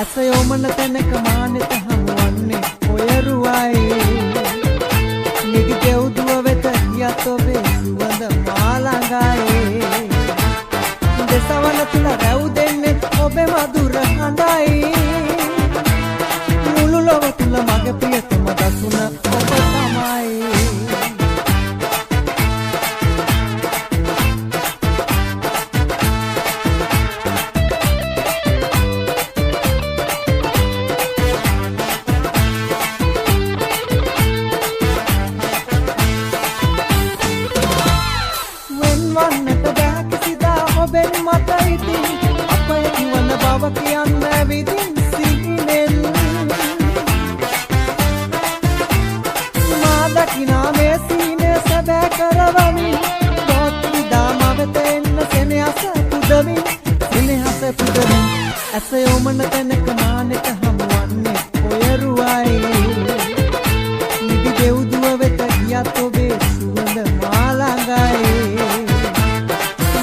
ඇසයෝමන තැනක මානෙත හමුවන්නේ ඔයරුවයි නිදි දෙව්දුව වෙත ගියත් ඔබේ සුවඳ මාළඟයි දෙසවන තුල රැව් දෙන්නේ ඔබේ මధుර හඬයි මුළු ලොව තුල මගේ ප්‍රියතම දසුන ඔබ තමයි ඇසයෝමන තැනක මානෙත හමුවන්නේ ඔයරුවයි නිදි දෙව්දුව වෙත ගියත් ඔබේ සුවඳ මාළඟයි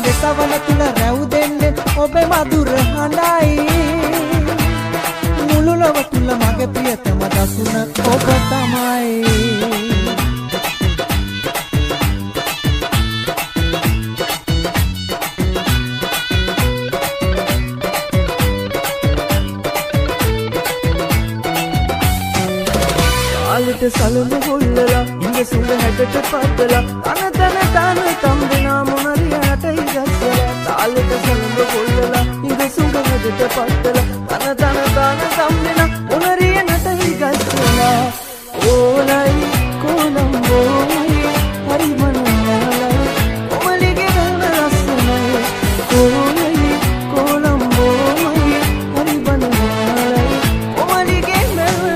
දෙසවන තුල රැව් දෙන්නේ ඔබේ මధుර හඬයි මුළු ලොව තුල මගේ ප්‍රියතම දසුන ඔබ තමයි සලුණු හොල්ලලා ඉංග සුඹ හැටට පද්දලා තන තම්බෙනා මොනරියට ඉගස්සලා තාලෙට සලුණු හොල්ලලා ඉංග සුඹ හැටට පද්දලා තන තම්බෙනා මොනරියට ඉගස්සලා ඕලයි කොළඹෝයි හරි මනෝලයි කොමලිගේ වෙන ලස්සනයි ඕලයි කොළඹෝයි හරි මනෝලයි කොමලිගේ වෙන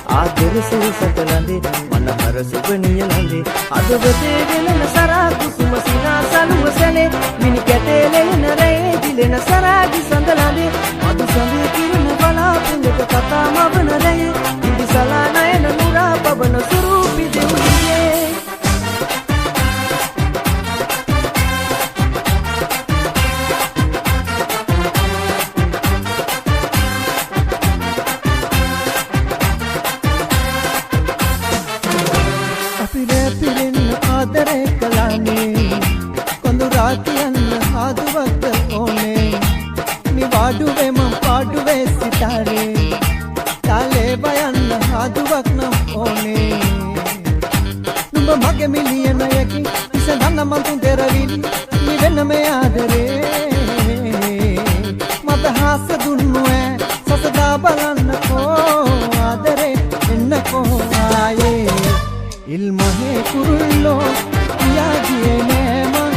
ආදර සුසත ලඳේ මනහර සුබනිය ලඳේ අද වෙතේ වෙනන සරා දෙව්ලියේ ඉදිසලා නයන නුරා පවන සුරූපි දෙව්ලියේ ආදරේ කළානේ කොඳු රාතියන් ආදුවක්ද ඕනේ නිවාඩුවේ මම පාඩුවේ සිතාරේ තාලේ බයන්න ආදුවක් නම් ඕනේ නුඹ මගේ මිලියන යකි ඉසඳන්න මං තුන් දෙරවිලි නිවෙන්න මේ ආදරේ මට හාස දුන්නු ඈ සසදා බලන්නකෝ ආදරේ එන්නකෝ ආයේ ඉල්මහේ කුරුල්ලෝ යාගියේ නෑමං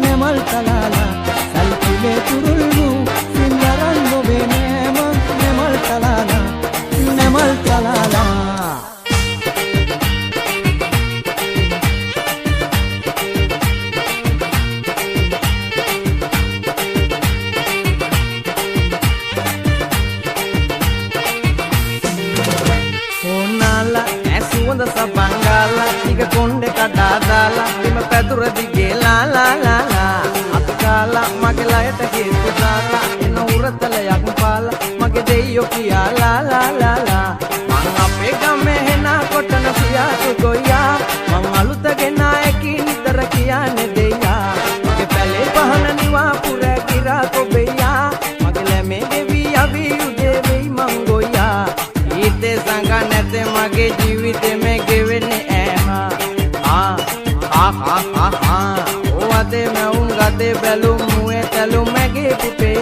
නෙමල් කලාලා සල්පිලේ කුරුල්ලු සින්නරන් නොවේ නෑමං නෙමල් කලාලා සුවඳ සබංගාලා ටික කොණ්ඩේ කඩාදාලා බිම පැදුර දිගේ ලාලා අත්කාලා මගේ ලයට හේතු දාලා එන උරතලයක් පාලා මගේ දෙයියෝ කියා ලාලා මං අපේ ගමේ හෙන කොටන සියාතු ගොයියා මං අලුත ගෙනායකි නිතර කියන්නේ දෙයියා මගේ පැලේ පහන නිවා පුර කිරා කොබෙයියා මගේ ලැමේ දෙවි අවි උදේ වෙයි මං ගොයියා ඊතේ සංග නැතේ මගේ ජීවිතේ මේ ගෙවෙන්නේ ඕවතේ මැවුම් ගතේ බැලුම් මුවේ තැලුම් මැගේ පුතේ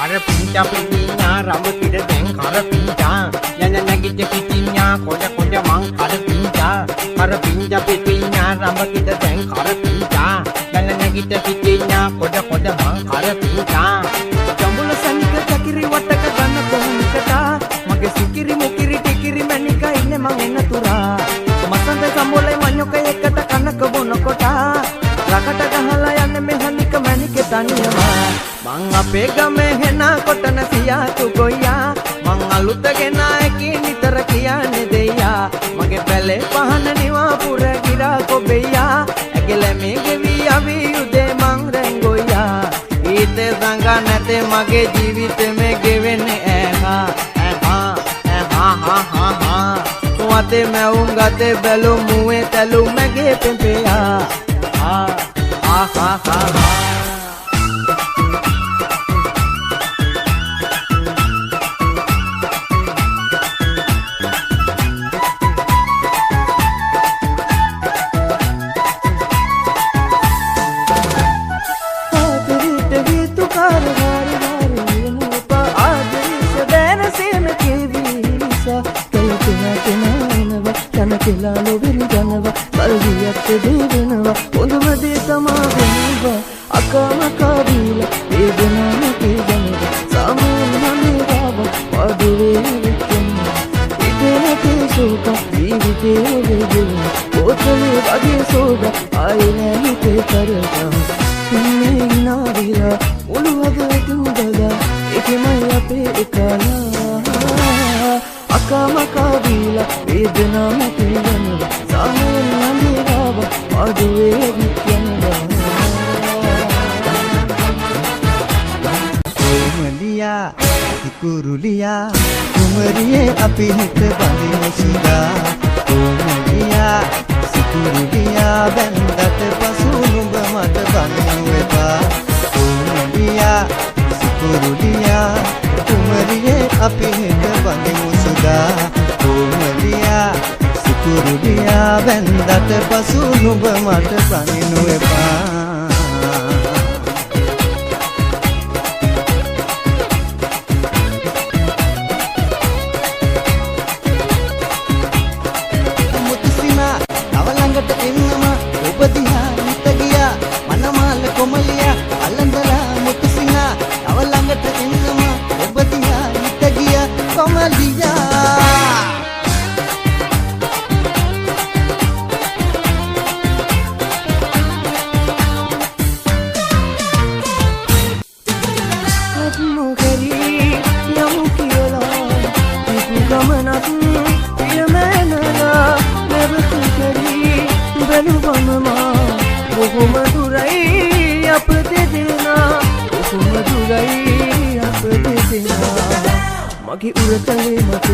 අර පිංචා පිටින්යා රඹ කිඩ දැන් කර පිංචා යන නැගිට පිටින්යා කොඩ මං කර පිංචා අර පිංචා පිටින්යා රඹ කිඩ දැන් කර පිංචා යන නැගිට පිටින්යා කොඩ මං කර පිංචා ජඹුල සනික චකිරි වටක ගන්න කොහොමකටා මගේ සිකිරි මුකිරි ටිකිරි මණික ඉන්නේ මං එන්න තුරා මසන්ද සම්බොලේ මඤ්ඤොක එකට කනක බොනකොටා රකට ගහලා යන්නේ මෙහනික මණික තනියම මං අපේ ගමේ හෙන කොටන සියාතු ගොයියා මං අලුත ගෙනායකි නිතර කියන්නේ දෙයියා මගේ පැලේ පහන නිවා පුර ගිරා කොබෙයියා ඇගල මේ ගෙවි අවි උදේ මං රැංගොයියා ඊතේ සංග නැතේ මගේ ජීවිතේ මේ ගෙවෙන්නේ තුවතේ මැවුම් ගතේ බැලුම් මුවේ තැලුම් මගේ පෙම්පෙයා කෙලාලෝ වෙන ජනවා කල්වියක් දෙවෙනවා හොඳම දේ තමා වෙනවා අකමකා දීලා වේදනාව කේදනවා සාමාන්‍ය රාව වඩුවේ විකෙනවා ඉතේ සෝක ජීවිතේ වේදෙනවා පොතලේ වගේ සෝද ආයේ හිතේ කරනවා ඉන්නේ නාවිලා මුළු වගකින් දලා එකමයි අපේ එකලා අකමකා දීලා වේදනාව කේදනවා සාමාන්‍ය රාව වඩුවේ විකෙනවා කොමලියා කුරුලියා කුමරියේ අපි හිත බඳින සිරා කොමලියා කුරුලියා බැන්දට පසු නුඹ මට බඳිනු එපා කොමලියා කුරුලියා කුමරියේ අපි හිත බඳිමු සුදා කොමලියා කුරුලියා බැන්දට පසු නුඹ මට බඳිනු එපා කොමලියා අල්ලන්දලා මුතුසිනා අවලංගට එන්නම මගේ උරතලේ මත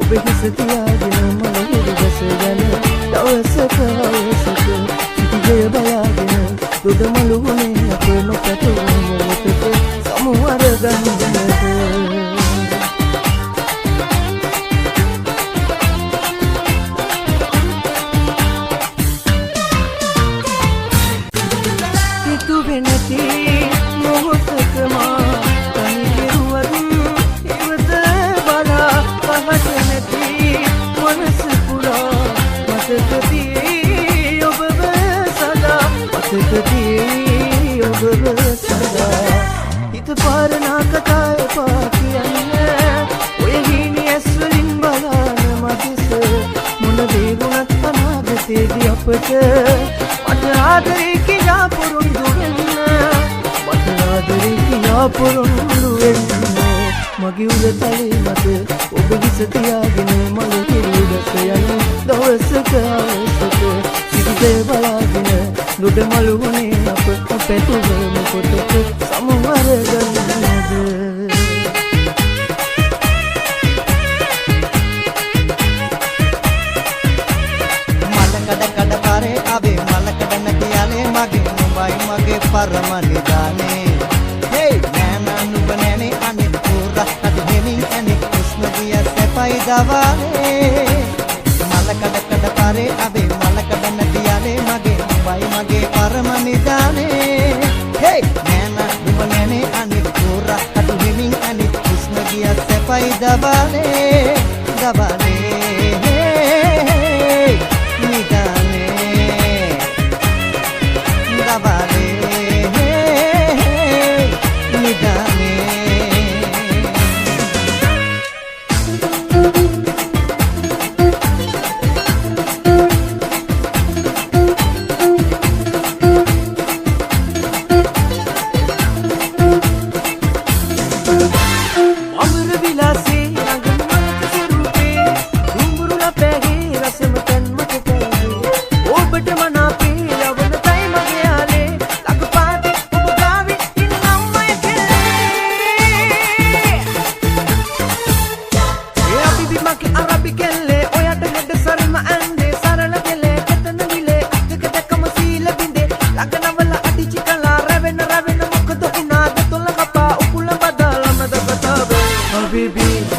ඔබ හිස තියාගෙන මලහිර දැසගෙන දවසක හවසක සිටිගේ බලාගෙන දුඩ මලුහුනේ අප නොකතුන මොහොතක සමුවර ගන්නට හිතුවේ නැති මොහොතක මා හිත පාරනා කතා එපා කියන්න ඔය හීනි ඇස්වලින් බලන මදිස මොන දේ වුණත් අනාගතේදී අපට මට ආදරේ කියා පොරොන්දු වෙන්න මට ආදරේ කියා පොරොන්දු වෙන්න මගේ උරතලේ මත ඔබ හිස තියාගෙන මල කිරිදස යන දවසක අවසක සිටිසේ බලාගෙන දුඩ මලුහුනේ අප පැතුවම කොටක සමුවර ගන්නද මලකඩ කඩ පාරේ ආවේ මලකඩ නැකියාලේ මගේ නුඹයි මගේ පරම නිදානේ හේ නෑනා නුඹ නෑනේ අනිත් පුරා අද හෙමින් අනිත් කුස්ම දිය සැපයි දවානේ මලකඩ කඩ පාරේ ආවේ මලකඩ නැකියාලේ මගේ නුඹයි මගේ පරම නිදානේ හේ නෑනා නුඹ නෑනේ අනිත් පුරා අද හෙමින් අනිත් කුස්ම දිය සැපයි දවානේ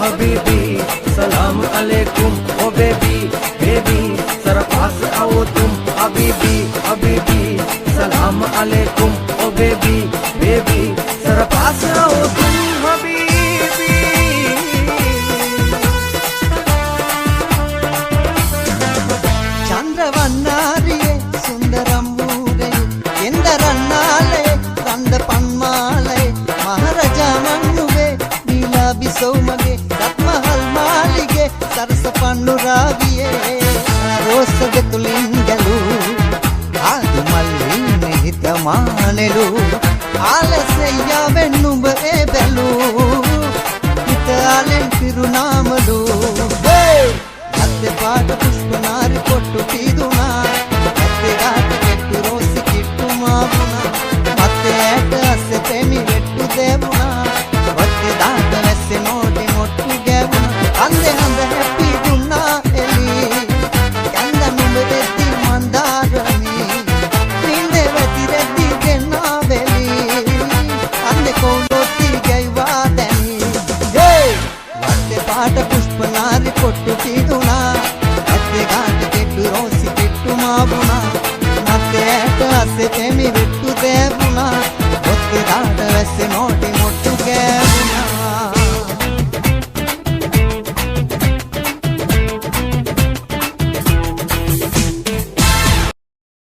Habibi, salam alaikum, oh baby, baby, zara paas aao tum. Habibi, Habibi, salam alaikum, oh baby, baby, zara paas aao tum. Habibi, Chandravannariye sundaram moore, endarannale, randa panmale, Maharaja mannuve, Neela bisomage. මහල් මාලිගේ සරස පන්නු රාවියේ රෝසග තුලින් ගලු ආදු මල්ලින් හිත මානෙලු ආලසෙය වෙන්නුඹ ඒ බැලු හිත ආලෙන් පිරුණාමලු අත්තේ පාට පුෂ්පනාරි කොට්ටු පීදුනා අත්තේ ගාට කෙට්ටු රෝසි කිට්ටු මාවුනා මත්තේ ඇට අස්සේ තෙමි වෙට්ටු දෙවුනා වත්තේ දාට වැස්සේ නෝටි මොට්ටු Ande ande happy dunna eli Kanda numberetti mandarani Ninde veti reddi denna veli Ande kouloti gaiva dani Hey Vatte paata pushpanari kottu tiduna Vatte gaata kettu rosi kettu maavuna Natte aata asse temi vettu devuna Vatte gaata vasse noti